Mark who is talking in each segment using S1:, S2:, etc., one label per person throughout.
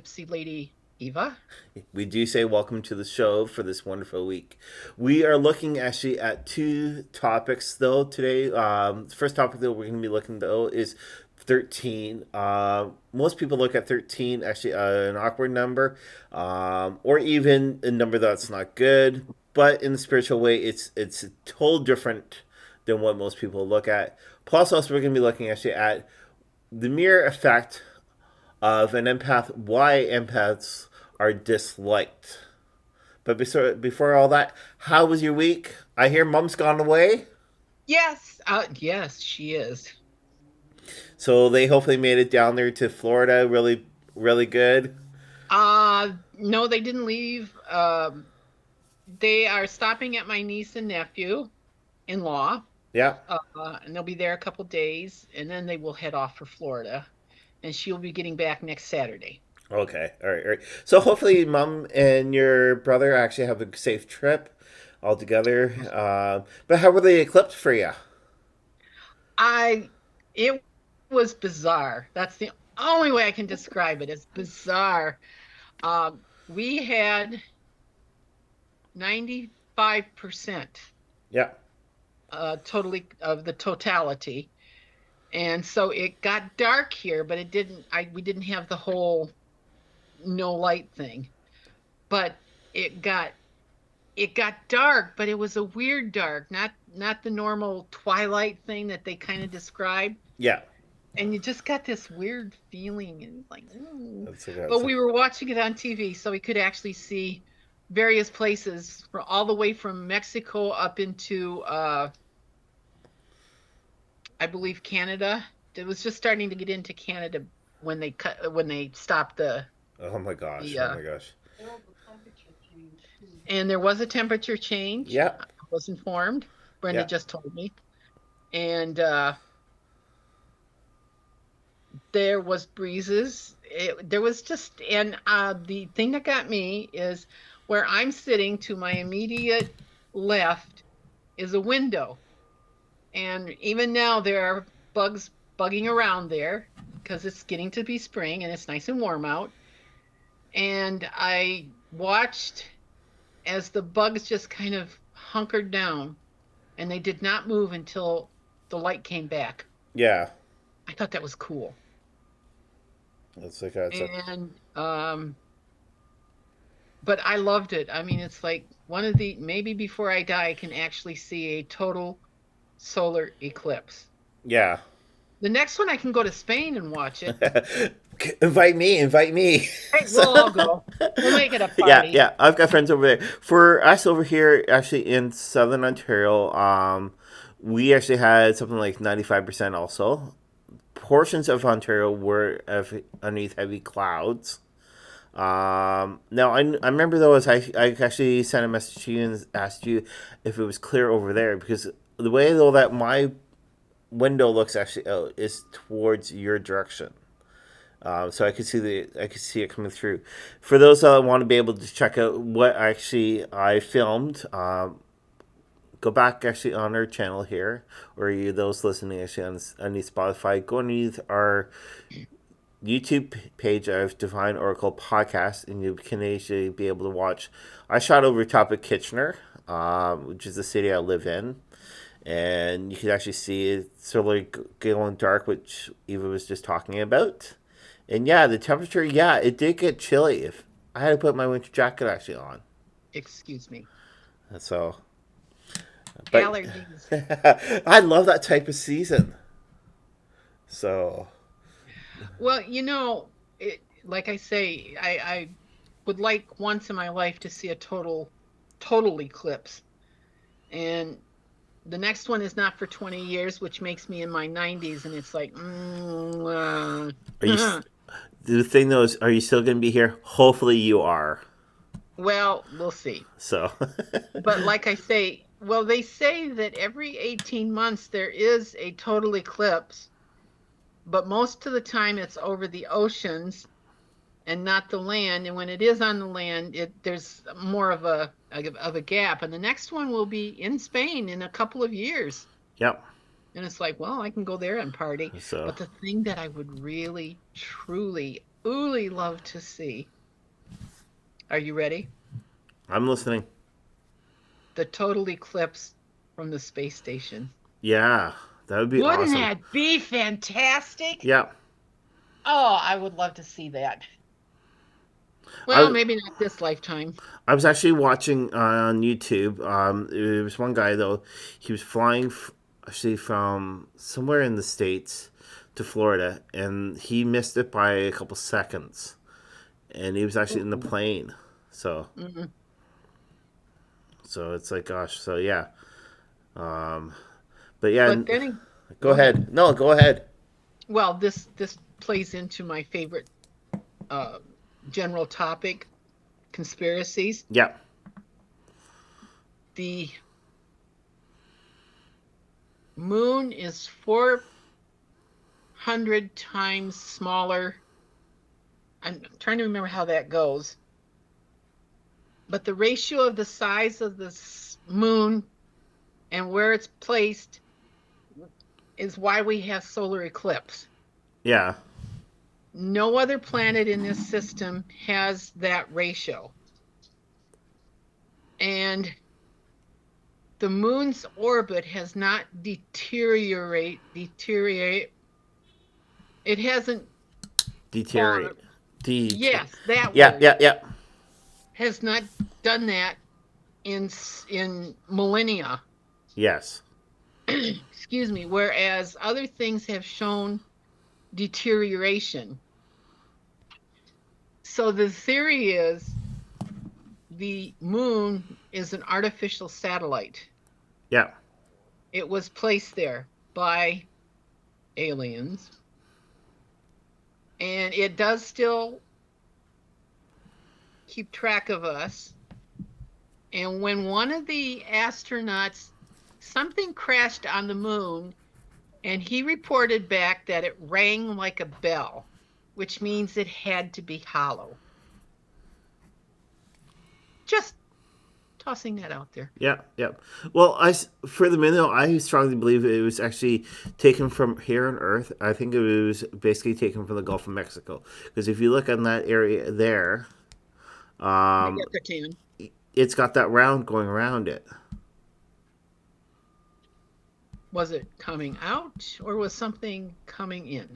S1: Gypsy Lady Eva.
S2: We do say welcome to the show for this wonderful week. We are looking actually at two topics though today. The first topic that we're going to be looking though is 13. Most people look at 13 actually an awkward number, or even a number that's not good. But in the spiritual way, it's a total different than what most people look at. Plus, also we're going to be looking actually at the mere effect of an empath, why empaths are disliked. But before all that, how was your week? I hear Mom's gone away,
S1: Yes, she is.
S2: so they hopefully made it down there to Florida. Really, really good.
S1: No, they didn't leave. They are stopping at my niece and nephew in law,
S2: Yeah.
S1: and they'll be there a couple days, and then they will head off for Florida, and she'll be getting back next Saturday.
S2: Okay. All right. All right. So hopefully, Mom and your brother actually have a safe trip all together. But how were the eclipse for you?
S1: I, it was bizarre. That's the only way I can describe it. It's bizarre. We had 95%
S2: Yeah.
S1: totally of the totality. And so it got dark here, but it didn't we didn't have the whole no light thing. But it got it got dark, but it was a weird dark, not the normal twilight thing that they kind of described.
S2: Yeah.
S1: And you just got this weird feeling and like,
S2: That's
S1: but
S2: okay.
S1: we were watching it on TV, so we could actually see various places for all the way from Mexico up into I believe Canada. It was just starting to get into Canada when they stopped
S2: Oh my gosh.
S1: the
S2: Oh my gosh.
S1: and there was a temperature change.
S2: Yeah.
S1: I was informed. Brenda
S2: Yeah.
S1: just told me. And there was breezes. There was just and the thing that got me is where I'm sitting to my immediate left is a window. And even now there are bugs bugging around there because it's getting to be spring and it's nice and warm out. And I watched as the bugs just kind of hunkered down and they did not move until the light came back.
S2: Yeah.
S1: I thought that was cool.
S2: It's like it's a
S1: And but I loved it. I mean, it's like one of the maybe before I die I can actually see a total solar eclipse.
S2: yeah.
S1: The next one I can go to Spain and watch it.
S2: Invite me, invite me.
S1: Hey,
S2: So,
S1: we'll all go. We'll make it a
S2: yeah,
S1: party.
S2: yeah. I've got friends over there. For us over here, actually in Southern Ontario, we actually had something like 95% also. Portions of Ontario were underneath heavy clouds. Now I remember though, as I actually sent a message to you and asked you if it was clear over there because the way though that my window looks actually out is towards your direction. So I could see it coming through. For those that want to be able to check out what actually I filmed, go back actually on our channel here, or you those listening actually on underneath Spotify, go underneath our YouTube page of Divine Oracle Podcast, and you can actually be able to watch. I shot over top of Kitchener, which is the city I live in, and you can actually see it sort of like going dark, which Eva was just talking about. And yeah, the temperature, yeah, it did get chilly. If I had to put my winter jacket actually on,
S1: Excuse me.
S2: so but
S1: Allergies.
S2: I love that type of season. So
S1: Well, like I say, I would like once in my life to see a total eclipse. And the next one is not for 20 years, which makes me in my 90s, and it's like,
S2: are you? The thing though is, are you still going to be here? Hopefully, you are.
S1: well, we'll see.
S2: So
S1: But like I say, well, they say that every 18 months there is a total eclipse, but most of the time it's over the oceans and not the land. And when it is on the land, there's more of a gap. And the next one will be in Spain in a couple of years.
S2: yep.
S1: And it's like, well, I can go there and party.
S2: So
S1: But the thing that I would really, truly absolutely love to see. Are you ready?
S2: I'm listening.
S1: The total eclipse from the space station.
S2: Yeah, that would be
S1: Wouldn't
S2: awesome.
S1: that be fantastic?
S2: Yeah,
S1: Oh, I would love to see that. Well,
S2: I
S1: maybe not this lifetime.
S2: I was actually watching on YouTube. It was one guy though. He was flying actually from somewhere in the states to Florida, and he missed it by a couple seconds. And he was actually in the
S1: Ooh.
S2: plane. So
S1: Mhm.
S2: so it's like, gosh. So yeah. Um, but yeah,
S1: But then,
S2: go
S1: go ahead.
S2: ahead. No, go ahead.
S1: Well, this plays into my favorite uh, general topic, conspiracies.
S2: Yeah,
S1: The moon is 400 times smaller. I'm trying to remember how that goes. But the ratio of the size of the moon and where it's placed is why we have solar eclipse.
S2: yeah,
S1: No other planet in this system has that ratio. And the moon's orbit has not deteriorate. It hasn't fallen.
S2: deteriorate. Det.
S1: Yes, that
S2: Yeah,
S1: word
S2: yeah, yeah.
S1: has not done that in millennia.
S2: Yes.
S1: Excuse me. Whereas other things have shown deterioration. So the theory is the moon is an artificial satellite.
S2: Yeah.
S1: It was placed there by aliens, and it does still keep track of us. And when one of the astronauts, something crashed on the moon, and he reported back that it rang like a bell, which means it had to be hollow. Just tossing that out there.
S2: Yeah, yeah. Well, for the minute, I strongly believe it was actually taken from here on Earth. I think it was basically taken from the Gulf of Mexico. Because if you look on that area there, um,
S1: Yucatan.
S2: it's got that round going around it.
S1: Was it coming out or was something coming in?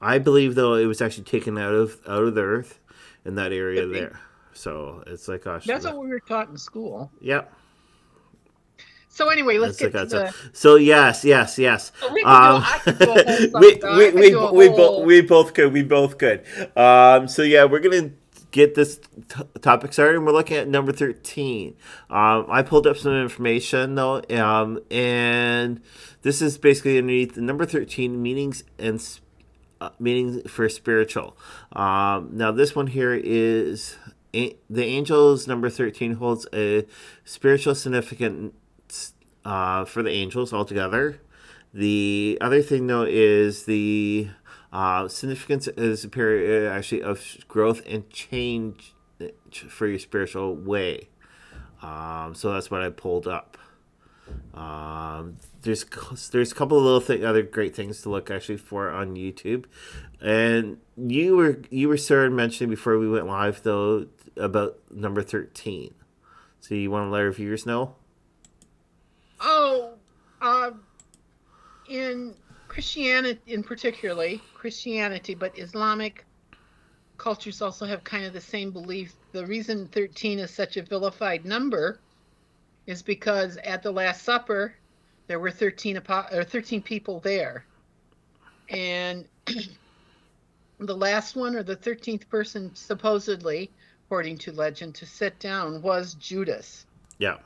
S2: I believe though it was actually taken out of the Earth in that area
S1: Could be.
S2: there. So it's like, gosh,
S1: That's what we were taught in school.
S2: yeah.
S1: So anyway, let's
S2: It's like
S1: get to the.
S2: so yes, yes, yes.
S1: Oh, we could do. I could do a whole
S2: We
S1: something. I could do a whole.
S2: we both could. So yeah, we're gonna get this topic started. And we're looking at number 13. I pulled up some information though, and this is basically underneath the number 13 meanings and meaning for spiritual. Now this one here is the angels number 13 holds a spiritual significance for the angels altogether. The other thing though is the significance is a period actually of growth and change for your spiritual way. So that's what I pulled up. There's a couple of other great things to look actually for on YouTube, and you were sort of mentioning before we went live though about number 13. So you want to let our viewers know?
S1: Oh, uh, in Christianity, in particularly Christianity, but Islamic cultures also have kind of the same belief. The reason 13 is such a vilified number is because at the Last Supper, there were 13 people there. And the last one, or the 13th person, supposedly, according to legend, to sit down was Judas.
S2: Yeah.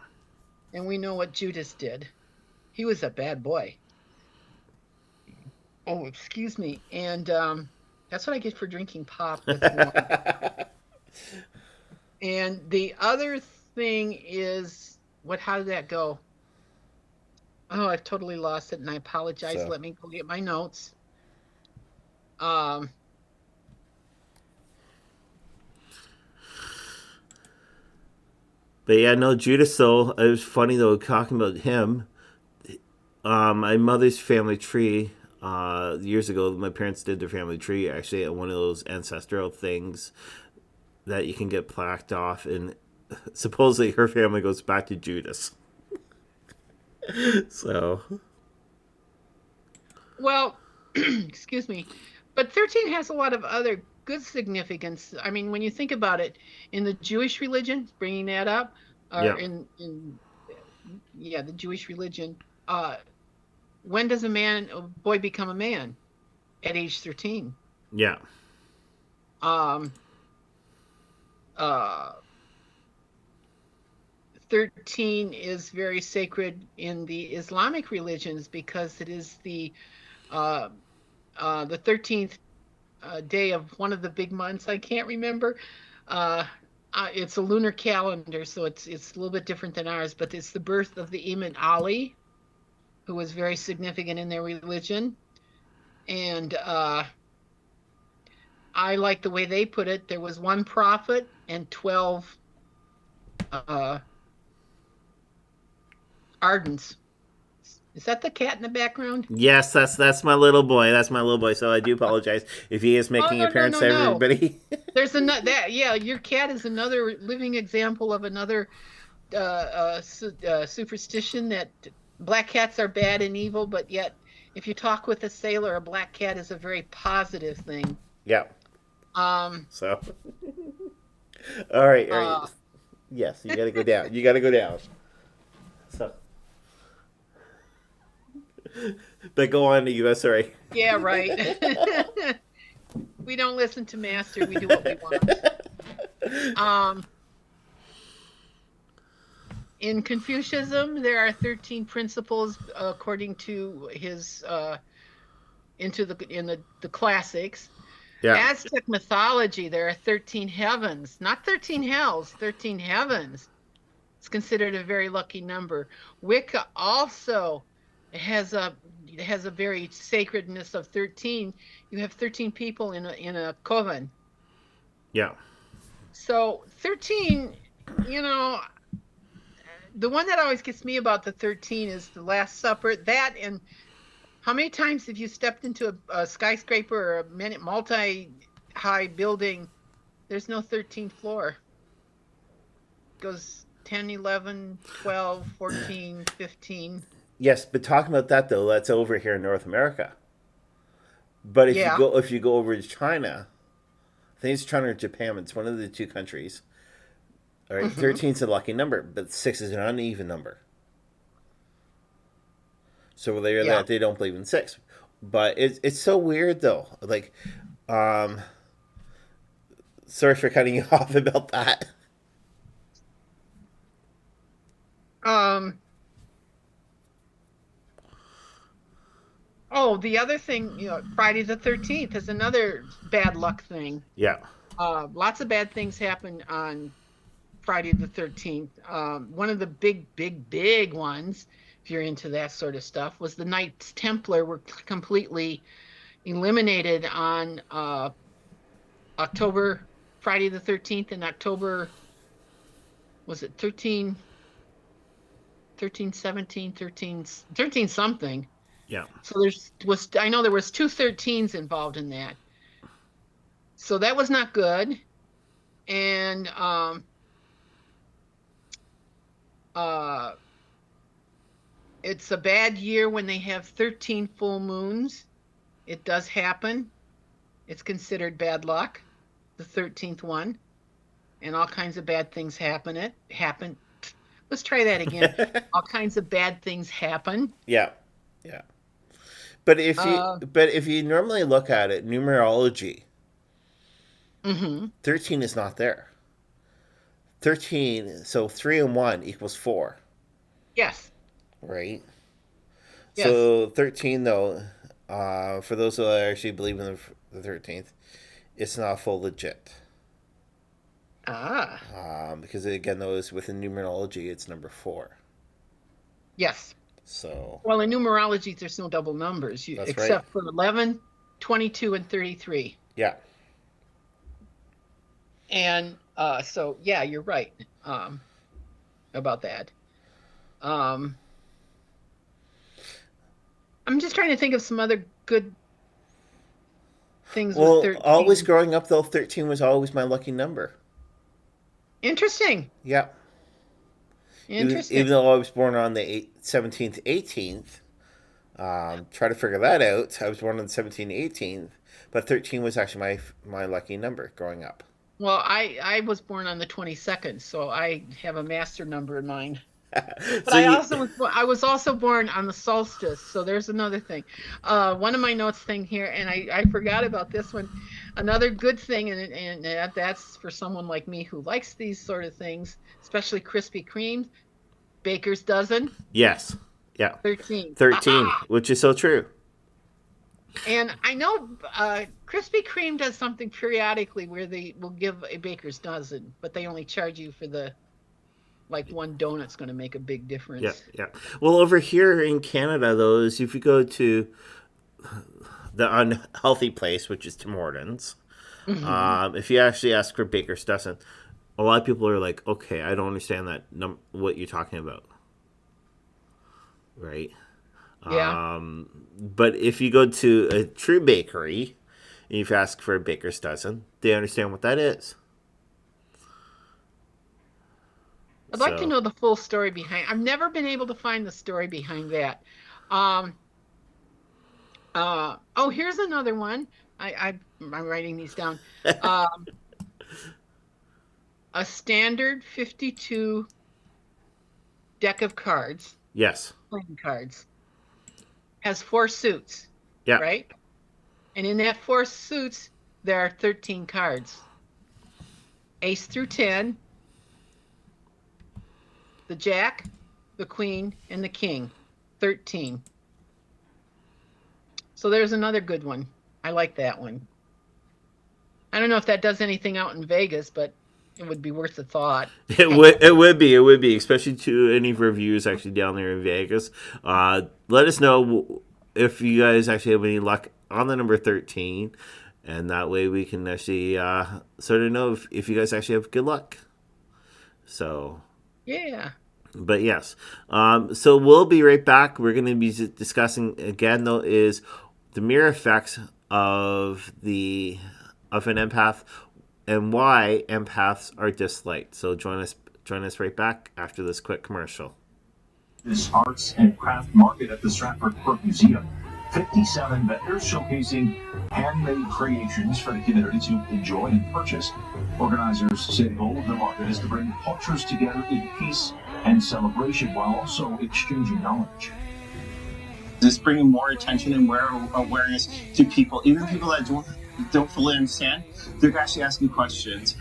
S1: And we know what Judas did. He was a bad boy. Oh, excuse me. And that's what I get for drinking pop with wine. And the other thing is, how did that go? Oh, I've totally lost it, and I apologize.
S2: So,
S1: Let me go get my notes. Um,
S2: but yeah, no, Judas though. It was funny though talking about him. My mother's family tree. Years ago, my parents did their family tree actually at one of those ancestral things that you can get plaqued off, and supposedly her family goes back to Judas. So,
S1: Well, excuse me, but 13 has a lot of other good significance. I mean, when you think about it, in the Jewish religion, bringing that up, or
S2: yeah,
S1: in yeah, the Jewish religion, uh, when does a boy become a man? At age 13.
S2: yeah,
S1: Um, uh, 13 is very sacred in the Islamic religions because it is uh, the 13th day of one of the big months. I can't remember. Uh, it's a lunar calendar, so it's a little bit different than ours, but it's the birth of the Imam Ali, who was very significant in their religion. And I like the way they put it. There was one prophet and 12 uh, ardents. Is that the cat in the background?
S2: yes. That's my little boy. That's my little boy. So I do apologize if he is
S1: Oh,
S2: making
S1: no, no,
S2: appearance
S1: no,
S2: to
S1: no.
S2: everybody.
S1: There's another that yeah, your cat is another living example of another superstition that black cats are bad and evil, but yet if you talk with a sailor, a black cat is a very positive thing.
S2: Yeah.
S1: Um,
S2: So, all right, all right.
S1: uh,
S2: Yes, you got to go down. You got to go down. So, but go on, you go. Sorry.
S1: yeah, right. We don't listen to master, we do what we want. Um, in Confucianism, there are 13 principles according to his into the classics.
S2: Yeah.
S1: Aztec mythology, there are 13 heavens, not 13 hells, 13 heavens. It's considered a very lucky number. Wicca also has a very sacredness of 13. You have 13 people in a coven.
S2: Yeah.
S1: So 13, you know, the one that always gets me about the 13 is the Last Supper. That and how many times have you stepped into a skyscraper or a multi-high building? There's no 13th floor. It goes 10, 11, 12, 14, 15.
S2: Yes, but talking about that though, that's over here in North America. But
S1: Yeah.
S2: if you go over to China, I think it's China or Japan. It's one of the two countries. All right,
S1: Hmm.
S2: 13 is a lucky number, but 6 is an uneven number. So they're
S1: Yeah.
S2: that they don't believe in 6. But it's so weird though. Like, um, sorry for cutting you off about that.
S1: Um, oh, the other thing, Friday the 13th is another bad luck thing.
S2: Yeah,
S1: Lots of bad things happen on Friday the 13th. One of the big, big, big ones, if you're into that sort of stuff, was the Knights Templar were completely eliminated on October, Friday the 13th in October, was it 13, 13, 17, 13, 13 something.
S2: yeah.
S1: So I know there was two 13s involved in that. So that was not good. And uh, it's a bad year when they have 13 full moons. It does happen. It's considered bad luck, the 13th one, and all kinds of bad things happen. Let's try that again. All kinds of bad things happen.
S2: Yeah, yeah.
S1: Uh,
S2: But if you normally look at it, numerology,
S1: mhm.
S2: 13 is not there. 13, so 3 and 1 equals 4,
S1: Yes,
S2: right?
S1: yes.
S2: So 13 though, for those who actually believe in the 13th, it's not full legit.
S1: Ah,
S2: Because again, though, is within numerology, it's number 4.
S1: yes.
S2: So
S1: Well, in numerology, there's no double numbers,
S2: that's right.
S1: except for 11, 22, and 33.
S2: Yeah.
S1: And so, yeah, you're right about that. Um, I'm just trying to think of some other good things with
S2: Well, always
S1: 13.
S2: growing up though, 13 was always my lucky number.
S1: Interesting.
S2: Yeah. Even
S1: Interesting.
S2: though I was born on the 17th, 18th, try to figure that out. I was born on the 17th, 18th, but 13 was actually my lucky number growing up.
S1: Well, I was born on the 22nd, so I have a master number in mind. But
S2: So
S1: I
S2: you,
S1: also I was also born on the solstice, so there's another thing. One of my notes thing here, and I forgot about this one. Another good thing, and that's for someone like me who likes these sort of things, especially Krispy Kremes, Baker's dozen,
S2: yes, yeah,
S1: 13.
S2: 13,
S1: Aha!
S2: which is so true.
S1: And I know Krispy Kreme does something periodically where they will give a Baker's dozen, but they only charge you for the like one donut's going to make a big
S2: Yeah,
S1: difference.
S2: yeah. Well, over here in Canada, though, is if you go to the unhealthy place, which is Tim Hortons,
S1: Hmm.
S2: if you actually ask for Baker's dozen, a lot of people are like, "Okay, I don't understand that what you're talking about," right?
S1: Yeah.
S2: But if you go to a true bakery and you ask for a baker's dozen, they understand what that is.
S1: I'd like to
S2: So,
S1: know the full story behind. I've never been able to find the story behind that. Um, oh, here's another one. I'm writing these down. Um, a standard 52 deck of cards,
S2: yes,
S1: playing cards, has four suits,
S2: yeah,
S1: right? And in that four suits, there are 13 cards. Ace through 10, the jack, the queen, and the king. 13. So there's another good one. I like that one. I don't know if that does anything out in Vegas, but it would be worth a thought.
S2: it would be, especially to any reviewers actually down there in Vegas. Let us know if you guys actually have any luck on the number 13, and that way we can actually sort of know if you guys actually have good luck. So,
S1: Yeah.
S2: but yes, so we'll be right back. We're going to be discussing again though is the mirror effects of the of an empath and why empaths are disliked. So join us right back after this quick commercial.
S3: This arts and craft market at the Stratford Court Museum. 57 vendors showcasing handmade creations for the community to enjoy and purchase. Organizers say the goal of the market is to bring cultures together in peace and celebration while also exchanging knowledge.
S4: Just bringing more attention and more awareness to people, even people that don't fully understand. They're actually asking questions.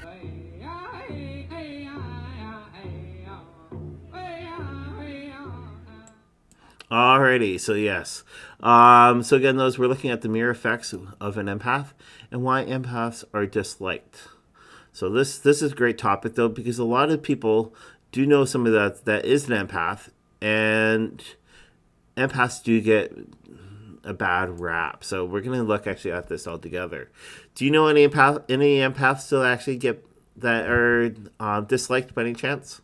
S2: Alrighty, so yes. So again, those we're looking at the mirror effects of an empath and why empaths are disliked. So this is a great topic though because a lot of people do know somebody that is an empath, and empaths do get a bad rap. So we're gonna look actually at this all together. Do you know any empaths that actually get that are disliked by any chance?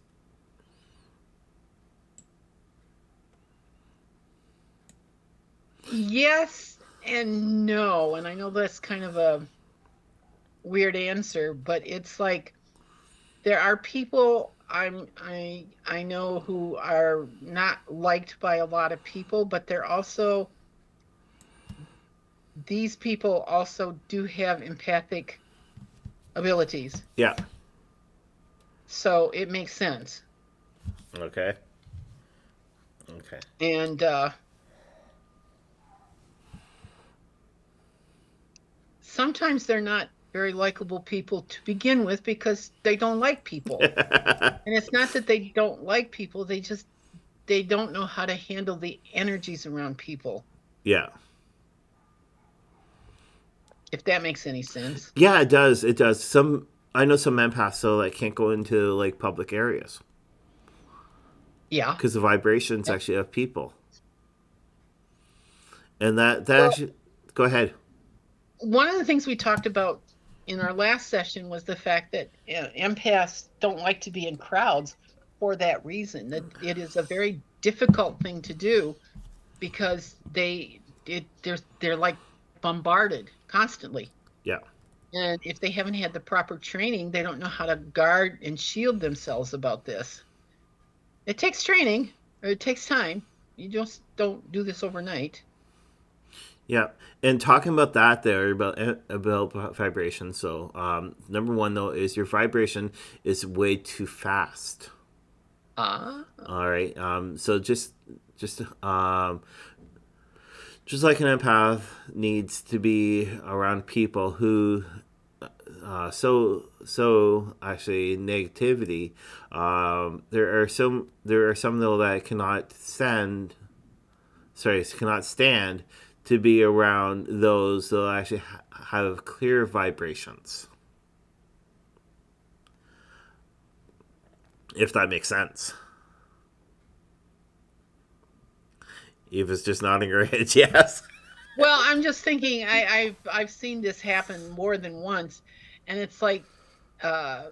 S1: Yes and no. And I know that's kind of a weird answer, but it's like there are people I know who are not liked by a lot of people, but they're also these people also do have empathic abilities.
S2: Yeah.
S1: So it makes sense.
S2: Okay. Okay.
S1: And sometimes they're not very likable people to begin with because they don't like people. And it's not that they don't like people, they don't know how to handle the energies around people,
S2: Yeah.
S1: if that makes any sense.
S2: Yeah, it does. It does. Some I know some empaths so like can't go into like public areas
S1: Yeah.
S2: because the vibrations
S1: Yeah.
S2: actually of people, and that
S1: Well,
S2: actually. Go ahead.
S1: one of the things we talked about in our last session was the fact that empaths don't like to be in crowds for that reason, that it is a very difficult thing to do because they're like bombarded constantly.
S2: Yeah.
S1: And if they haven't had the proper training, they don't know how to guard and shield themselves about this. It takes training, or it takes time. You just don't do this overnight.
S2: Yeah, and talking about that there about vibration. So, number one though is your vibration is way too fast.
S1: Ah,
S2: All right. So just just like an empath needs to be around people who so actually negativity. There are some though that cannot stand to be around those that actually have clear vibrations. If that makes sense. Eva's just nodding her head yes.
S1: well, I'm just thinking. I've seen this happen more than once, and it's like, uh,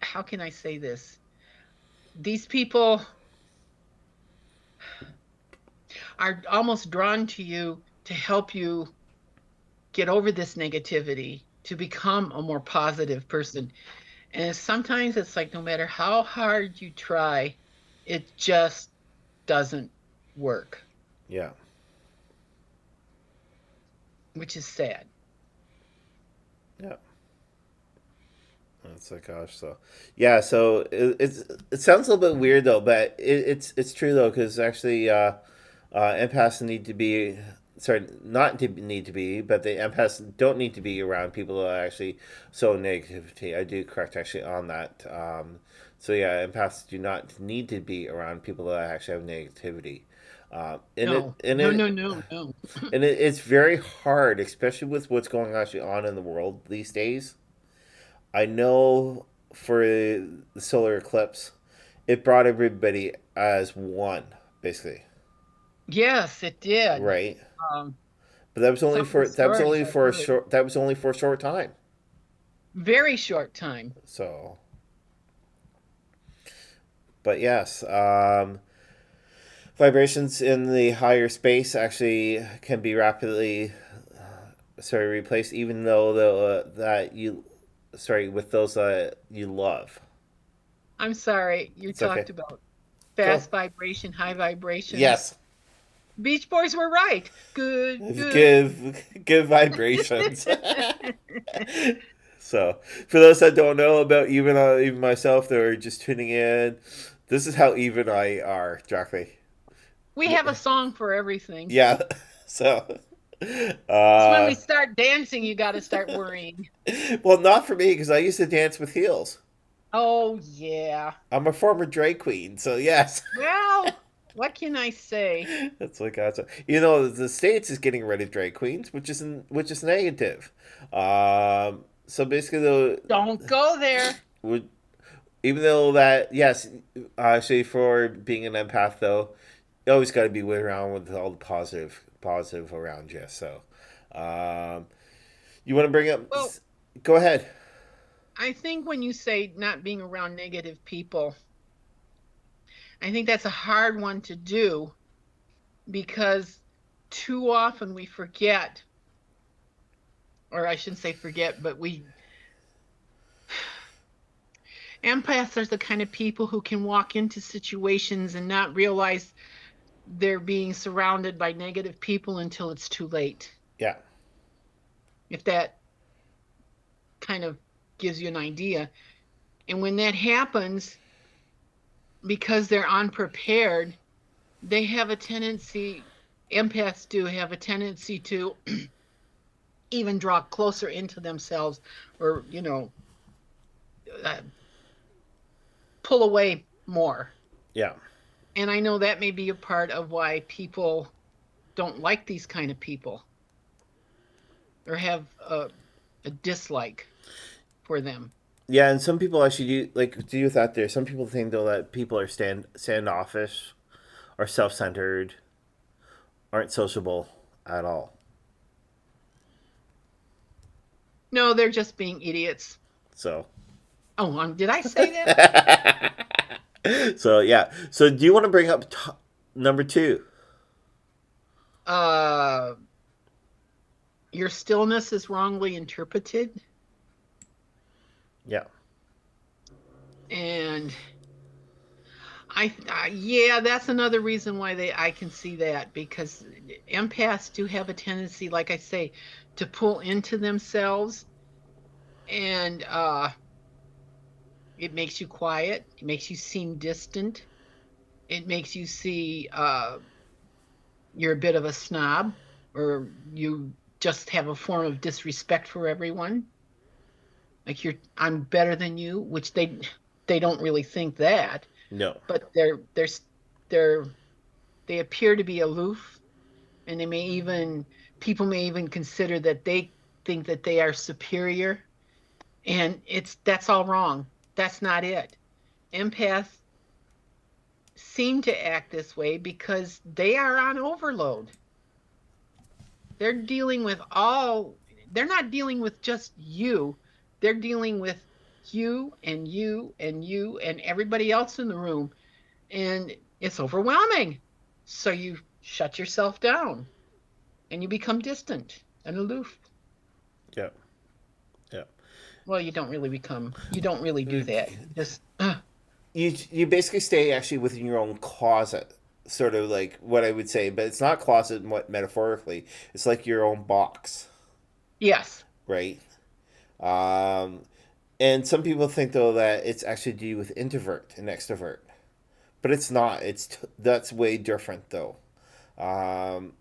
S1: how can I say this? These people are almost drawn to you to help you get over this negativity, to become a more positive person. And sometimes it's like no matter how hard you try, it just doesn't work,
S2: Yeah.
S1: which is sad.
S2: Yeah. That's like gosh. So yeah. So it sounds a little bit weird though, but it's true though because actually empaths need to be sorry not to need to be, but the empaths don't need to be around people that are actually so negativity. I do correct actually on that. So yeah, empaths do not need to be around people that actually have negativity. And it
S1: No,
S2: and
S1: no,
S2: it
S1: no, no, no.
S2: it's very hard, especially with what's going actually on in the world these days. I know for the solar eclipse, it brought everybody as one, basically,
S1: Yes, it did.
S2: right?
S1: Um,
S2: But that was only
S1: some of the
S2: for that was
S1: stories
S2: only
S1: I've
S2: for a
S1: heard.
S2: short that was only for a short time.
S1: Very short time.
S2: So, but yes, vibrations in the higher space actually can be rapidly replaced, even though that you with those that you love.
S1: I'm sorry, you
S2: It's okay.
S1: talked about
S2: Go.
S1: fast vibration, high vibrations.
S2: Yes.
S1: Beach Boys were right. Good, good.
S2: Give vibrations. So, for those that don't know about even myself that are just tuning in, this is how even I are, Jackie.
S1: We have a song for everything.
S2: Yeah. So,
S1: It's when we
S2: uh,
S1: start dancing, you got to start worrying.
S2: well, not for me because I used to dance with heels.
S1: Oh, yeah.
S2: I'm a former drag queen, so yes.
S1: Well, what can I say?
S2: That's like awesome. The states is getting rid of drag queens, which is negative. So basically, though,
S1: Don't go there.
S2: would even though that yes, actually for being an empath though, you always got to be around with all the positive around you. So, um, you want to bring up?
S1: Well,
S2: Go ahead.
S1: I think when you say not being around negative people, I think that's a hard one to do because too often we forget, or I shouldn't say forget, but empaths are the kind of people who can walk into situations and not realize they're being surrounded by negative people until it's too late.
S2: Yeah.
S1: If that kind of gives you an idea. And when that happens, because they're unprepared, they have a tendency, empaths do have a tendency to even draw closer into themselves or, uh, pull away more.
S2: Yeah.
S1: And I know that may be a part of why people don't like these kind of people or have a dislike for them.
S2: Yeah, and some people actually do with that. There, some people think though that people are standoffish, or self-centered, aren't sociable at all.
S1: No, they're just being idiots.
S2: So,
S1: Oh, did I say that?
S2: so yeah. So, do you want to bring up number two?
S1: uh, your stillness is wrongly interpreted.
S2: Yeah.
S1: And yeah, that's another reason why I can see that, because empaths do have a tendency, like I say, to pull into themselves, and it makes you quiet. It makes you seem distant. It makes you see you're a bit of a snob, or you just have a form of disrespect for everyone. Like I'm better than you, which they don't really think that,
S2: No.
S1: but they're they appear to be aloof, and they may even people may even consider that they think that they are superior, and that's all wrong. That's not it. Empaths seem to act this way because they are on overload. They're dealing with all, they're not dealing with just you. They're dealing with you and you and you and everybody else in the room. And it's overwhelming. So you shut yourself down and you become distant and aloof.
S2: Yeah. Yeah.
S1: Well, you don't really do that. You just,
S2: You basically stay actually within your own closet, sort of like what I would say, but it's not closet metaphorically. It's like your own box,
S1: yes.
S2: right? Um, and some people think though that it's actually to do with introvert and extrovert, but it's not. That's way different though. Um,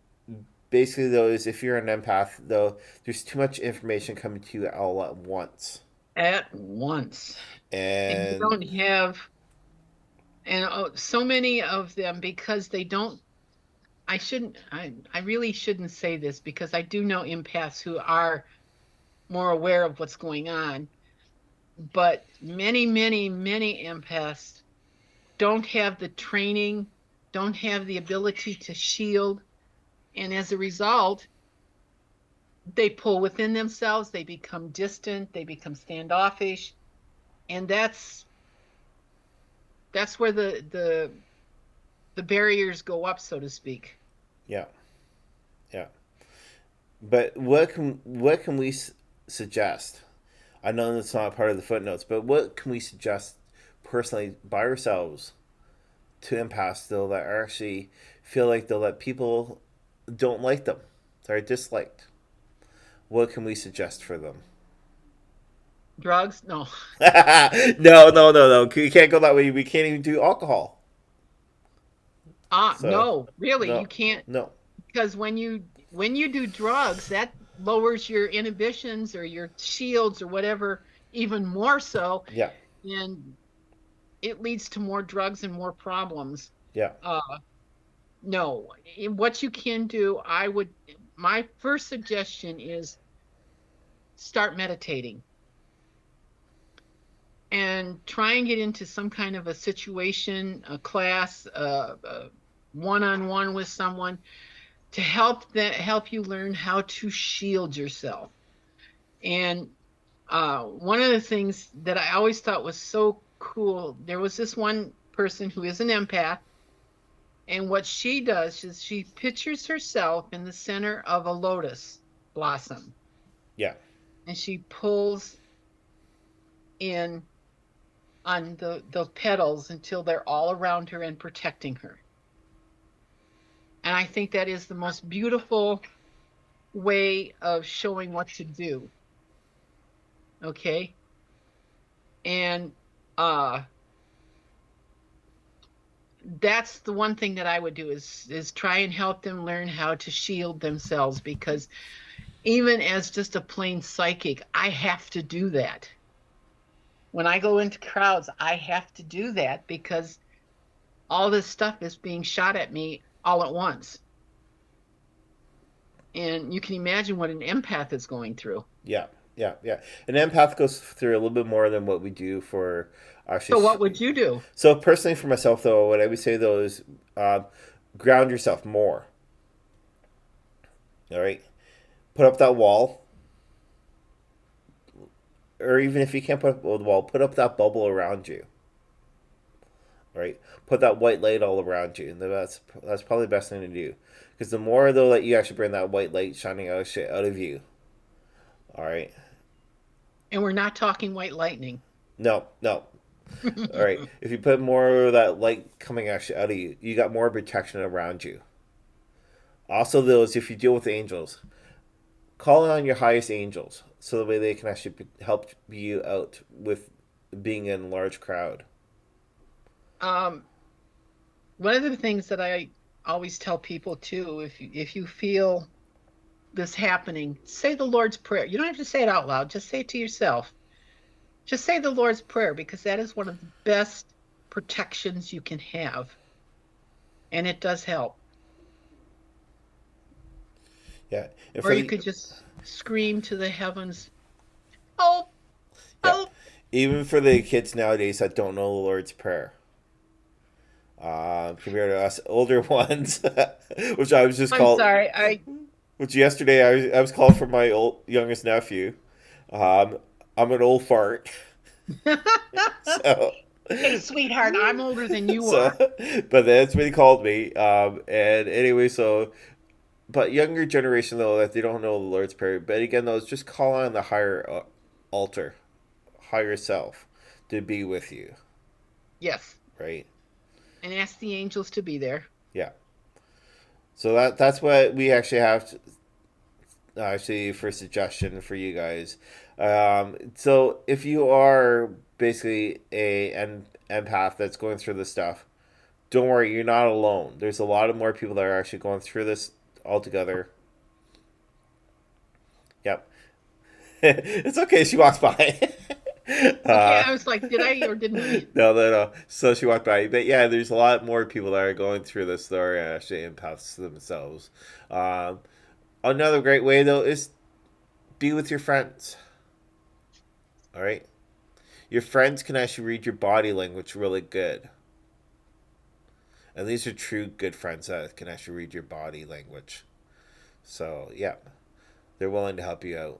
S2: Basically though is if you're an empath though, there's too much information coming to you all at once,
S1: At once. And you
S2: and
S1: don't have, and so many of them, because they don't, I really shouldn't say this, because I do know empaths who are more aware of what's going on, but many empaths don't have the training, don't have the ability to shield, and as a result, they pull within themselves, they become distant, they become standoffish, and that's where the barriers go up, so to speak.
S2: yeah, yeah. But what can we suggest? I know that's not part of the footnotes, but what can we suggest personally by ourselves to empaths still that are actually feel like they'll let people don't like them, they're disliked? What can we suggest for them?
S1: Drugs? No.
S2: No, no, no, no. You can't go that way. We can't even do alcohol. So,
S1: No, really, you
S2: no,
S1: can't,
S2: no.
S1: because when you do drugs, that lowers your inhibitions or your shields or whatever even more so,
S2: Yeah,
S1: and it leads to more drugs and more problems.
S2: yeah,
S1: Uh, no, what you can do, my first suggestion is start meditating and try and get into some kind of a situation, a class, one-on-one with someone to help you learn how to shield yourself. And one of the things that I always thought was so cool, there was this one person who is an empath, and what she does is she pictures herself in the center of a lotus blossom,
S2: yeah,
S1: and she pulls in on the petals until they're all around her and protecting her. And I think that is the most beautiful way of showing what to do. Okay. And uh that's the one thing that I would do is try and help them learn how to shield themselves, because even as just a plain psychic, I have to do that. When I go into crowds, I have to do that because all this stuff is being shot at me all at once. And you can imagine what an empath is going through.
S2: yeah, yeah, yeah. An empath goes through a little bit more than what we do for actually.
S1: So what would you do?
S2: So personally, for myself though, what I would say though is ground yourself more. All right, put up that wall, or even if you can't put up the wall, put up that bubble around you. right? Put that white light all around you, and that's probably the best thing to do. Because the more though that you actually bring that white light shining out of you, all right.
S1: And we're not talking white lightning.
S2: No, no. All right. If you put more of that light coming actually out of you, you got more protection around you. Also, those if you deal with angels, call on your highest angels so the way they can actually help you out with being in a large crowd.
S1: Um, One of the things that I always tell people too, if you feel this happening, say the Lord's Prayer. You don't have to say it out loud, just say it to yourself. Just say the Lord's Prayer, because that is one of the best protections you can have. And it does help.
S2: Yeah. And
S1: Or you could just scream to the heavens, "Help! Help!"
S2: Even for the kids nowadays that don't know the Lord's Prayer, compared to us older ones, which I was just
S1: I'm
S2: called.
S1: sorry,
S2: Which yesterday I was called for my youngest nephew. I'm an old fart. So,
S1: Hey, sweetheart, I'm older than you
S2: so,
S1: are.
S2: but that's what he called me. And anyway, but younger generation though that they don't know the Lord's Prayer. But again, though, it's just call on the higher altar, higher self, to be with you.
S1: Yes.
S2: Right.
S1: And ask the angels to be there.
S2: Yeah. So that's what we actually have to, actually for suggestion for you guys. So if you are basically an empath that's going through this stuff, don't worry, you're not alone. There's a lot of more people that are actually going through this all together. Yep. It's okay. She walks by.
S1: Okay, I was like, did I or didn't I?
S2: No. So she walked by. But yeah, there's a lot more people that are going through this that are actually empaths themselves. Um, Another great way, though, is be with your friends. All right? Your friends can actually read your body language really good. And these are true good friends that can actually read your body language. So, yeah, they're willing to help you out.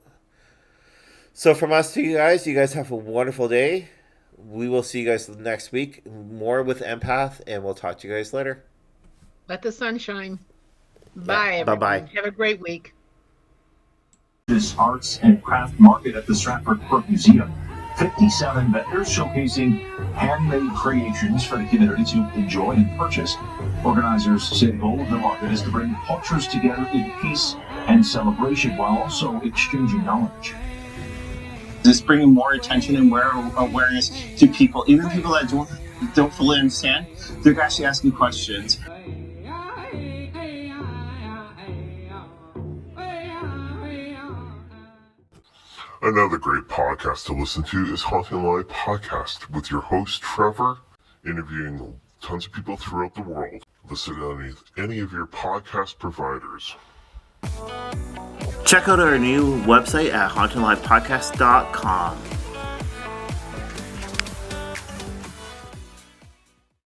S2: So, from us to you guys have a wonderful day. We will see you guys next week. More with Empath, and we'll talk to you guys later.
S1: Let the sun shine. Bye,
S2: Yeah, bye-bye.
S1: everyone. Have a great week.
S3: This arts and craft market at the Stratford Court Museum. 57 vendors showcasing handmade creations for the community to enjoy and purchase. Organizers say the goal of the market is to bring cultures together in peace and celebration while also exchanging knowledge.
S4: Just bringing more attention and awareness to people, even people that don't fully understand. They're actually asking questions.
S5: Another great podcast to listen to is Haunting Live Podcast with your host Trevor, interviewing tons of people throughout the world. Listen on any of your podcast providers.
S2: Check out our new website at HauntingLivePodcast.com.